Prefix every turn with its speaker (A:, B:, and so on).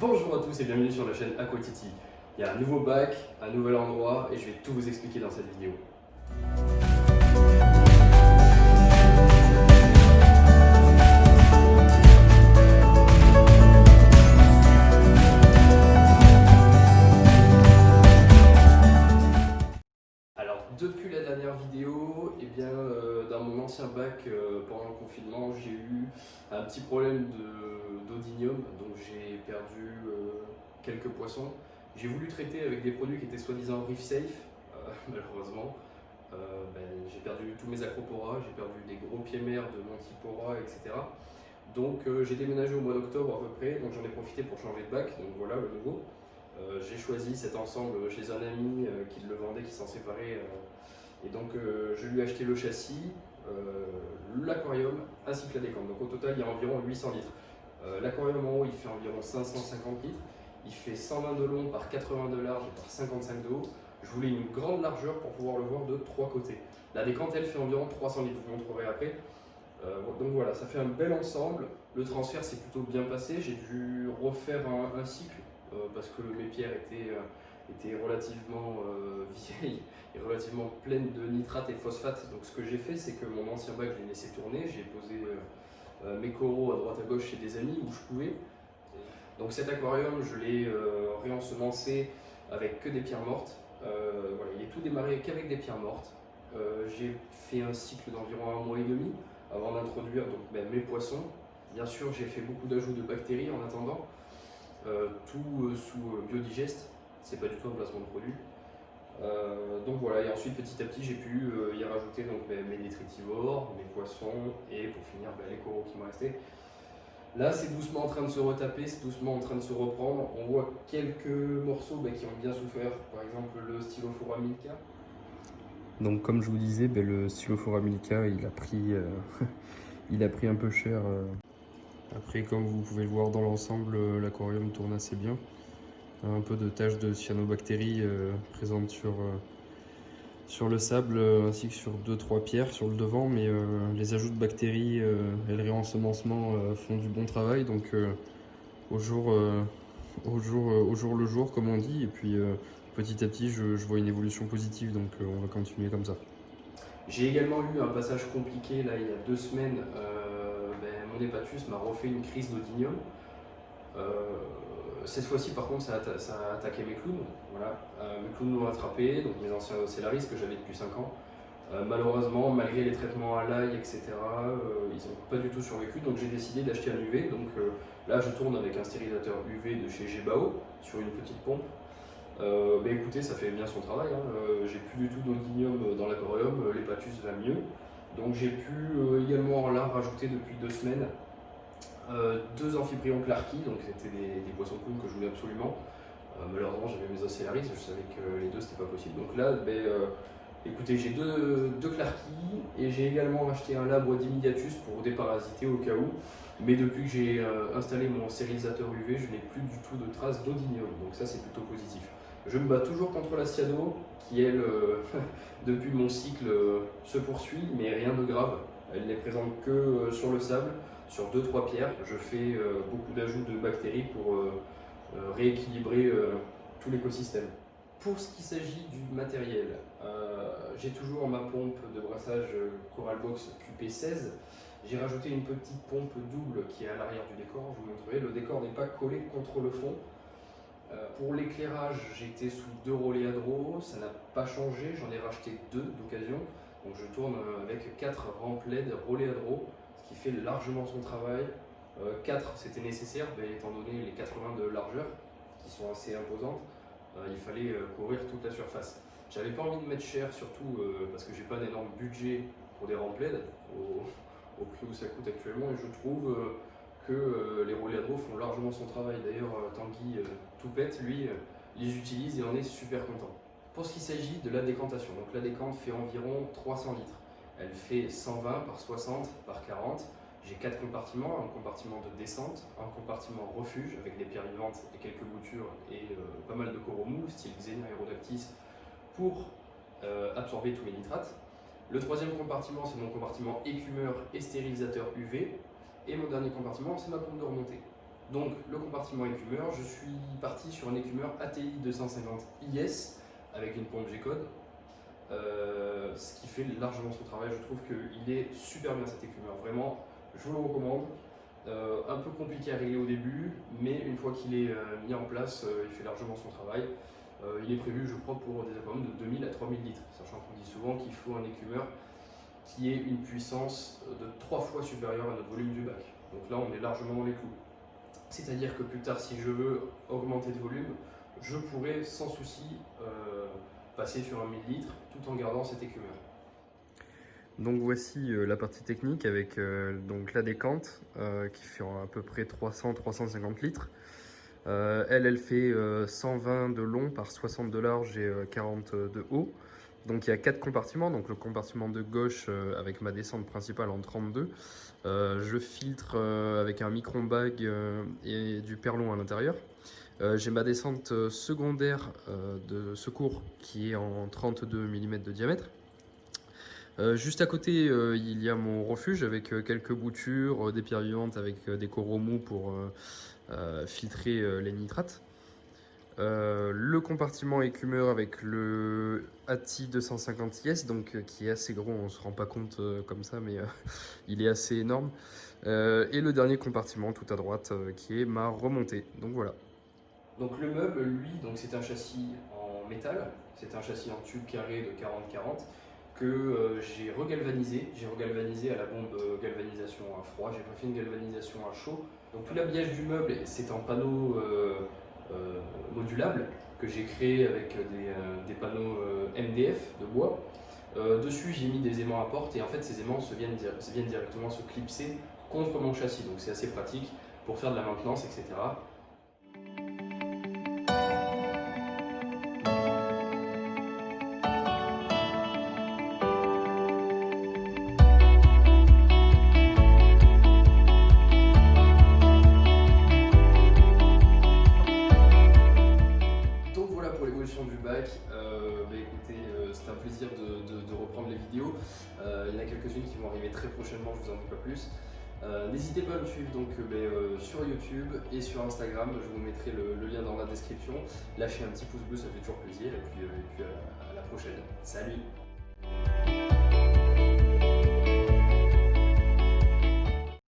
A: Bonjour à tous et bienvenue sur la chaîne Aquatiti. Il y a un nouveau bac, un nouvel endroit et je vais tout vous expliquer dans cette vidéo. Alors depuis la dernière vidéo, dans mon ancien bac pendant le confinement, j'ai eu un petit problème d'odinium, donc j'ai perdu quelques poissons. J'ai voulu traiter avec des produits qui étaient soi-disant reef safe, malheureusement. J'ai perdu tous mes acroporas, j'ai perdu des gros pieds-mers de Montipora, etc. Donc j'ai déménagé au mois d'octobre à peu près, donc j'en ai profité pour changer de bac, donc voilà le nouveau. J'ai choisi cet ensemble chez un ami qui le vendait, qui s'en séparait. Et donc je lui ai acheté le châssis, l'aquarium ainsi que la décante. Donc au total il y a environ 800 litres. L'aquarium en haut il fait environ 550 litres. Il fait 120 de long par 80 de large et par 55 de haut. Je voulais une grande largeur pour pouvoir le voir de trois côtés. La décante elle fait environ 300 litres, je vous montrerai après. Donc voilà, ça fait un bel ensemble. Le transfert s'est plutôt bien passé. J'ai dû refaire un cycle parce que mes pierres étaient relativement vieilles et relativement pleines de nitrate et phosphate. Donc ce que j'ai fait, c'est que mon ancien bac, je l'ai laissé tourner. J'ai posé mes coraux à droite à gauche chez des amis où je pouvais. Donc cet aquarium, je l'ai réensemencé avec que des pierres mortes. Voilà, il est tout démarré qu'avec des pierres mortes. J'ai fait un cycle d'environ 1 mois et demi avant d'introduire mes poissons. Bien sûr, j'ai fait beaucoup d'ajouts de bactéries en attendant, tout sous biodigeste, c'est pas du tout un placement de produit. Donc voilà, et ensuite petit à petit j'ai pu y rajouter mes détritivores, mes poissons et pour finir les coraux qui me restaient. Là c'est doucement en train de se retaper, c'est doucement en train de se reprendre. On voit quelques morceaux qui ont bien souffert, par exemple le Stylophora milica. Donc comme je vous disais, le Stylophora milica il a pris, il a pris un peu cher. Après, comme vous pouvez le voir dans l'ensemble, l'aquarium tourne assez bien. Un peu de taches de cyanobactéries présentes sur le sable ainsi que sur 2-3 pierres sur le devant, mais les ajouts de bactéries et le réensemencement font du bon travail, donc au jour le jour comme on dit, et puis petit à petit je vois une évolution positive, donc on va continuer comme ça. J'ai également eu un passage compliqué là il y a 2 semaines. Mon hépatus m'a refait une crise d'odinium. Cette fois-ci par contre ça a attaqué mes clowns. Voilà. Mes clowns l'ont attrapé, donc mes anciens Ocellaris que j'avais depuis 5 ans. Malheureusement, malgré les traitements à l'ail, etc., ils n'ont pas du tout survécu, donc j'ai décidé d'acheter un UV. Donc là je tourne avec un stérilisateur UV de chez Gebao sur une petite pompe. Écoutez, ça fait bien son travail, hein. J'ai plus du tout d'odinium dans l'aquarium, l'hépatus va mieux. Donc j'ai pu également là rajouter depuis 2 semaines 2 amphiprions clarky, donc c'était des poissons clowns que je voulais absolument. Malheureusement j'avais mes Ocellaris, je savais que les deux c'était pas possible. Donc là, écoutez, j'ai deux clarky et j'ai également acheté un labre d'Imidiatus pour déparasiter au cas où. Mais depuis que j'ai installé mon stérilisateur UV, je n'ai plus du tout de traces d'odinium, donc ça c'est plutôt positif. Je me bats toujours contre la cyano qui elle, depuis mon cycle, se poursuit, mais rien de grave. Elle n'est présente que sur le sable, sur 2-3 pierres. Je fais beaucoup d'ajouts de bactéries pour rééquilibrer tout l'écosystème. Pour ce qui s'agit du matériel, j'ai toujours ma pompe de brassage Coralbox QP16. J'ai rajouté une petite pompe double qui est à l'arrière du décor, je vous montrerai. Le décor n'est pas collé contre le fond. Pour l'éclairage, j'étais sous 2 relais Adro, ça n'a pas changé, j'en ai racheté 2 d'occasion. Donc je tourne avec 4 rampes LED relais Adro, ce qui fait largement son travail. 4 c'était nécessaire, étant donné les 80 de largeur qui sont assez imposantes. Il fallait couvrir toute la surface. J'avais pas envie de mettre cher, surtout parce que j'ai pas un énorme budget pour des rampes LED au prix où ça coûte actuellement, et je trouve que les relais Adro font largement son travail. D'ailleurs Tanguy Toupette, lui, les utilise et en est super content. Pour ce qui s'agit de la décantation, donc la décante fait environ 300 litres. Elle fait 120 par 60 par 40. J'ai 4 compartiments, un compartiment de descente, un compartiment refuge avec des pierres vivantes et quelques boutures et pas mal de coraux mous, style Xenia aerodactys, pour absorber tous les nitrates. Le 3e compartiment, c'est mon compartiment écumeur et stérilisateur UV. Et mon dernier compartiment, c'est ma pompe de remontée. Donc le compartiment écumeur, je suis parti sur un écumeur ATI 250 IS avec une pompe G-code, ce qui fait largement son travail. Je trouve qu'il est super bien cet écumeur, vraiment, je vous le recommande. Un peu compliqué à régler au début, mais une fois qu'il est mis en place, il fait largement son travail. Il est prévu, je crois, pour des aquariums de 2000 à 3000 litres, sachant qu'on dit souvent qu'il faut un écumeur qui ait une puissance de 3 fois supérieure à notre volume du bac. Donc là, on est largement dans les clous. C'est-à-dire que plus tard, si je veux augmenter de volume, je pourrais sans souci passer sur un 1000 litres tout en gardant cet écumeur.
B: Donc voici la partie technique avec donc la décante qui fait à peu près 300-350 litres. Elle fait 120 de long par 60 de large et 40 de haut. Donc il y a 4 compartiments, donc le compartiment de gauche avec ma descente principale en 32. Je filtre avec un micron-bag et du perlon à l'intérieur. J'ai ma descente secondaire de secours qui est en 32 mm de diamètre. Juste à côté, il y a mon refuge avec quelques boutures, des pierres vivantes avec des coraux mous pour filtrer les nitrates. Le compartiment écumeur avec le ATI 250 IS, donc qui est assez gros, on ne se rend pas compte comme ça, mais il est assez énorme. Et le dernier compartiment tout à droite qui est ma remontée. Donc voilà.
A: Donc le meuble, lui, c'est un châssis en métal, c'est un châssis en tube carré de 40-40 que j'ai regalvanisé. J'ai regalvanisé à la bombe galvanisation à froid, j'ai pas fait une galvanisation à chaud. Donc tout l'habillage du meuble, c'est en panneaux modulables que j'ai créé avec des panneaux MDF de bois. Dessus, j'ai mis des aimants à porte et en fait, ces aimants viennent directement se clipser contre mon châssis. Donc c'est assez pratique pour faire de la maintenance, etc. Du bac, écoutez, c'était un plaisir de reprendre les vidéos. Il y en a quelques-unes qui vont arriver très prochainement, je vous en dis pas plus. N'hésitez pas à me suivre sur YouTube et sur Instagram, je vous mettrai le lien dans la description. Lâchez un petit pouce bleu, ça fait toujours plaisir, et puis à la prochaine. Salut!